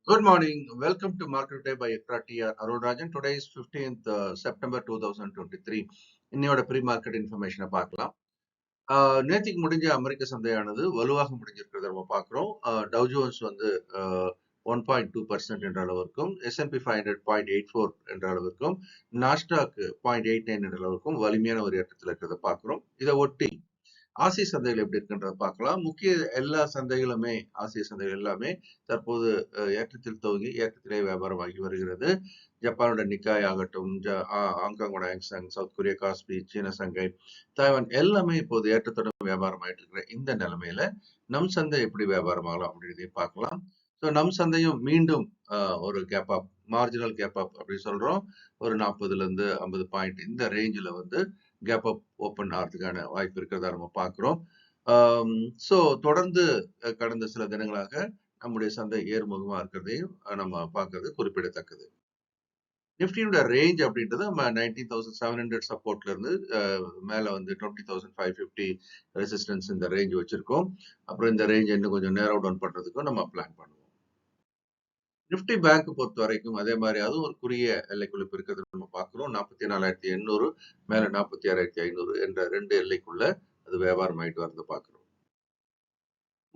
Good morning. Welcome to Market Day by ECTRA Arulrajhan. Today is 15th September 2023. இன்னையோட pre market இன்ஃபர்மேஷனை பார்க்கலாம். நேத்திக்கு முடிஞ்ச அமெரிக்க சந்தையானது வலுவாக முடிஞ்சிருக்கிறத நம்ம பார்க்குறோம். டவ் ஜோன்ஸ் வந்து 1.2% என்ற அளவிற்கும், S&P 500 0.84 என்ற அளவிற்கும், நாஸ்டாக் 0.89 என்ற அளவிற்கும் வலிமையான ஒரு ஏற்றத்தில் இருக்கிறத பார்க்குறோம். இதை ஒட்டி ஆசிய சந்தைகள் எப்படி இருக்குன்றத பார்க்கலாம். முக்கிய எல்லா சந்தைகளுமே ஆசிய சந்தைகள் எல்லாமே தற்போது ஏற்றத்தில் துவங்கி ஏற்றத்திலே வியாபாரமாகி வருகிறது. ஜப்பானோட நிக்காய் ஆகட்டும், ஹாங்காங்கோட ஹாங்சாங், சவுத் கொரியா காஸ்பி, சீன சங்கை, தாய்வான் எல்லாமே இப்போது ஏற்றத்துடன் வியாபாரம் ஆயிட்டு இருக்கிற இந்த நிலைமையில நம் சந்தை எப்படி வியாபாரமாகலாம் அப்படின்றதையும் பார்க்கலாம். ஸோ நம் சந்தையும் மீண்டும் ஒரு gap up, marginal gap up அப்படி சொல்றோம். ஒரு 40ல இருந்து 50 பாயிண்ட் இந்த ரேஞ்சில் வந்து கேப் அப் ஓப்பன் ஆகிறதுக்கான வாய்ப்பு இருக்கிறதா நம்ம பார்க்குறோம். ஸோ தொடர்ந்து கடந்த சில தினங்களாக நம்முடைய சந்தை ஏறுமுகமாக இருக்கிறதையும் நம்ம பார்க்கறது குறிப்பிடத்தக்கது. நிஃப்டியோட ரேஞ்ச் அப்படின்றது நம்ம 19,700 சப்போர்ட்ல இருந்து மேல வந்து 20,550 ரெசிஸ்டன்ஸ் இந்த ரேஞ்ச் வச்சிருக்கோம். அப்புறம் இந்த ரேஞ்ச் இன்னும் கொஞ்சம் நேரோ டவுன் பண்றதுக்கும் நம்ம பிளான் பண்ணுவோம். நிஃப்டி பேங்க் பொறுத்த வரைக்கும் அதே மாதிரி அதுவும் ஒரு குறுகிய எல்லைக்குள்ள இருக்கிறது நம்ம பார்க்கிறோம். 44,800 மேல 46,500 என்ற 2 எல்லைக்குள்ள அது வியாபாரம் ஆயிட்டு வரது பார்க்கிறோம்.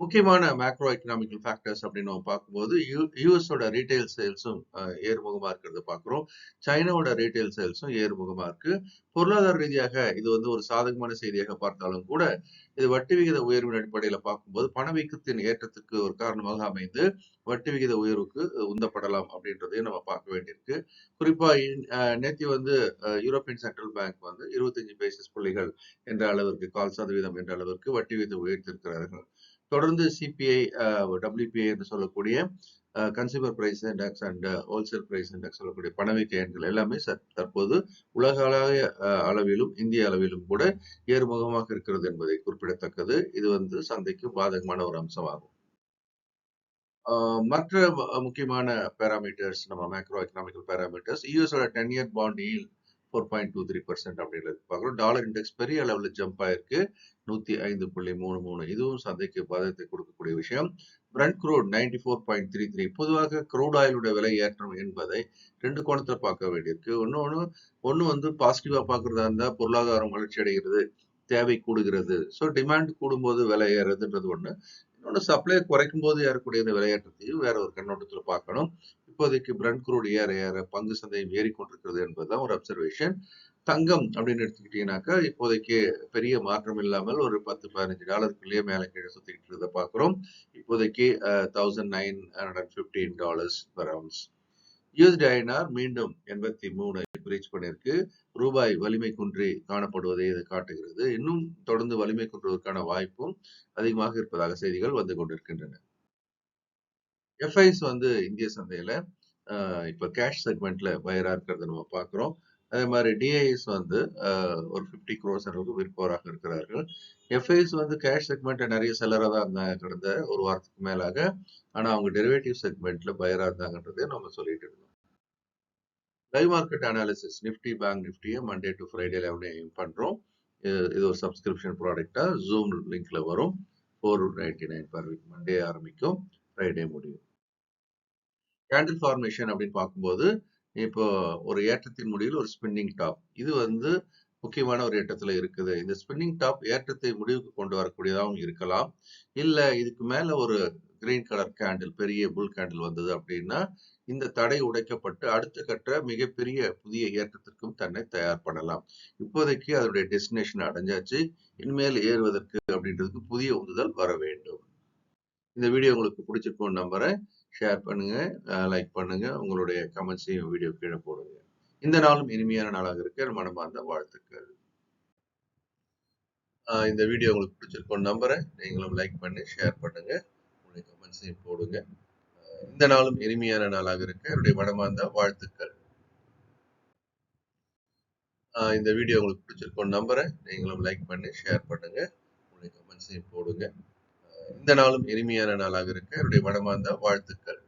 முக்கியமான மேக்ரோ எக்கனாமிக்கல் ஃபேக்டர்ஸ் அப்படின்னு நம்ம பார்க்கும்போது யூஎஸோட ரீட்டைல் சேல்ஸும் ஏறுமுகமா இருக்கிறத பார்க்குறோம். சைனாவோட ரீட்டைல் சேல்ஸும் ஏறுமுகமா இருக்கு. பொருளாதார ரீதியாக இது வந்து ஒரு சாதகமான செய்தியாக பார்த்தாலும் கூட இது வட்டி விகித உயர்வின் அடிப்படையில பார்க்கும்போது பணவீக்கத்தின் ஏற்றத்துக்கு ஒரு காரணமாக அமைந்து வட்டி விகித உயர்வுக்கு உந்தப்படலாம் அப்படின்றதையும் நம்ம பார்க்க வேண்டியிருக்கு. குறிப்பா நேற்று வந்து யூரோப்பியன் சென்ட்ரல் பேங்க் வந்து 25 பேசிஸ் புள்ளிகள் என்ற அளவிற்கு 0.25% என்ற அளவிற்கு வட்டி விகிதம் உயர்த்திருக்கிறார்கள். தொடர்ந்து சிபிஐ, WPI என்று சொல்லக்கூடிய consumer price index and wholesale price index சொல்லக்கூடிய பணவீக்க எண்கள் எல்லாமே தற்போது உலகளாவிய அளவிலும் இந்திய அளவிலும் கூட ஏறுமுகமாக இருக்கிறது என்பதை குறிப்பிடத்தக்கது. இது வந்து சந்தைக்கு பாதகமான ஒரு அம்சமாகும். மற்ற முக்கியமான பேராமீட்டர்ஸ் நம்ம மேக்ரோ எக்கனாமிக்கல் பேராமீட்டர்ஸ் யூஎஸோட 10-year bond yield 4.23% அப்படின்றது பார்க்குறோம். டாலர் இண்டெக்ஸ் பெரிய அளவில் ஜம்ப் ஆயிருக்கு 105.33. இதுவும் சந்தைக்கு பாதகத்தை கொடுக்கக்கூடிய விஷயம். Brent crude 94.33. பொதுவாக க்ரூட் ஆயிலுடைய விலை ஏற்றம் என்பதை 2 கோணத்துல பார்க்க வேண்டியிருக்கு. ஒன்னு வந்து பாசிட்டிவா பார்க்கறதா இருந்தா பொருளாதாரம் வளர்ச்சி அடைகிறது, தேவை கூடுகிறது. ஸோ டிமாண்ட் கூடும்போது விலை ஏறுறதுன்றது ஒண்ணு. இன்னொன்று சப்ளை குறைக்கும் போது ஏறக்கூடிய இந்த விளையாட்டத்தையும் வேற ஒரு கண்ணோட்டத்தில் பார்க்கணும். இப்போதைக்கு பிரண்ட் க்ரூட் ஏற ஏற பங்கு சந்தையும் ஏறிக்கொண்டிருக்கிறது என்பதுதான் ஒரு அப்சர்வேஷன். தங்கம் அப்படின்னு எடுத்துக்கிட்டீங்கன்னாக்கா இப்போதைக்கு பெரிய மாற்றம் இல்லாமல் ஒரு $10-15 மேல கீழே சுத்திக்கிட்டு இருக்கிறத பார்க்கிறோம். இப்போதைக்கு $1,915 per ounce. USD INR மீண்டும் 83 ரீச் பண்ணிருக்கு. ரூபாய் வலிமை குன்றி காணப்படுவதை இது காட்டுகிறது. இன்னும் தொடர்ந்து வலிமை குன்றுவதற்கான வாய்ப்பும் அதிகமாக இருப்பதாக செய்திகள் வந்து கொண்டிருக்கின்றன. எஃப்ஐஸ் வந்து இந்திய சந்தையில இப்ப கேஷ் செக்மெண்ட்ல பையரா இருக்கிறத நம்ம பார்க்கிறோம். அதே மாதிரி டிஐஎஸ் வந்து ஒரு 50 crores அளவுக்கு விற்பவராக இருக்கிறார்கள். எஃப்ஐஸ் வந்து கேஷ் செக்மெண்ட் நிறைய செல்லரா தான் இருந்தாங்க கடந்த ஒரு வாரத்துக்கு மேலாக. ஆனா அவங்க டெரிவேட்டிவ் செக்மெண்ட்ல பையரா இருந்தாங்கன்றதே நம்ம சொல்லிட்டு இருந்தோம். Live market analysis Nifty Bank நிஃப்டியை மண்டே டு ஃப்ரைடே பண்றோம். இது ஒரு சப்ஸ்கிரிப்ஷன் ப்ராடக்டா ஜூம் லிங்க்ல வரும். 499 per week. மண்டே ஆரம்பிக்கும், ஃப்ரைடே முடியும். கேண்டில் ஃபார்மேஷன் அப்படின்னு பார்க்கும்போது இப்போ ஒரு ஏற்றத்தின் முடிவில் ஒரு ஸ்பின்னிங் டாப், இது வந்து முக்கியமான ஒரு ஏற்றத்துல இருக்குது. இந்த ஸ்பின்னிங் டாப் ஏற்றத்தை முடிவுக்கு கொண்டு வரக்கூடியதாகவும் இருக்கலாம். இல்ல இதுக்கு மேல ஒரு கிரீன் கலர் கேண்டில், பெரிய புல் கேண்டில் வந்தது அப்படின்னா இந்த தடை உடைக்கப்பட்டு அடுத்த கட்ட மிகப்பெரிய புதிய ஏற்றத்திற்கும் தன்னை தயார் பண்ணலாம். இப்போதைக்கு அதனுடைய டெஸ்டினேஷன் அடைஞ்சாச்சு. இனிமேல் ஏறுவதற்கு அப்படின்றதுக்கு புதிய உந்துதல் வர வேண்டும். இந்த வீடியோ உங்களுக்கு பிடிச்சிருக்கும்னு நம்புறேன். ஷேர் பண்ணுங்க, லைக் பண்ணுங்க, உங்களுடைய கமெண்ட்ஸையும் வீடியோ கீழே போடுங்க. இந்த நாளும் இனிமையான நாளாக இருக்க மனமார்ந்த வாழ்த்துக்கள். இந்த வீடியோ உங்களுக்கு பிடிச்சிருக்கும்னு நம்புறேன். நீங்களும் லைக் பண்ணி ஷேர் பண்ணுங்க, உங்களுடைய கமெண்ட்ஸையும் போடுங்க. இந்த நாளும் இனிமையான நாளாக இருக்க என்னுடைய மனமார்ந்த வாழ்த்துக்கள். இந்த வீடியோ உங்களுக்கு பிடிச்சிருக்கும்னு நம்புறேன். நீங்களும் லைக் பண்ணி ஷேர் பண்ணுங்க, உங்களுடைய கமெண்ட்ஸையும் போடுங்க. இந்த நாளும் இனிமையான நாளாக இருக்க என்னுடைய மனமார்ந்த வாழ்த்துக்கள்.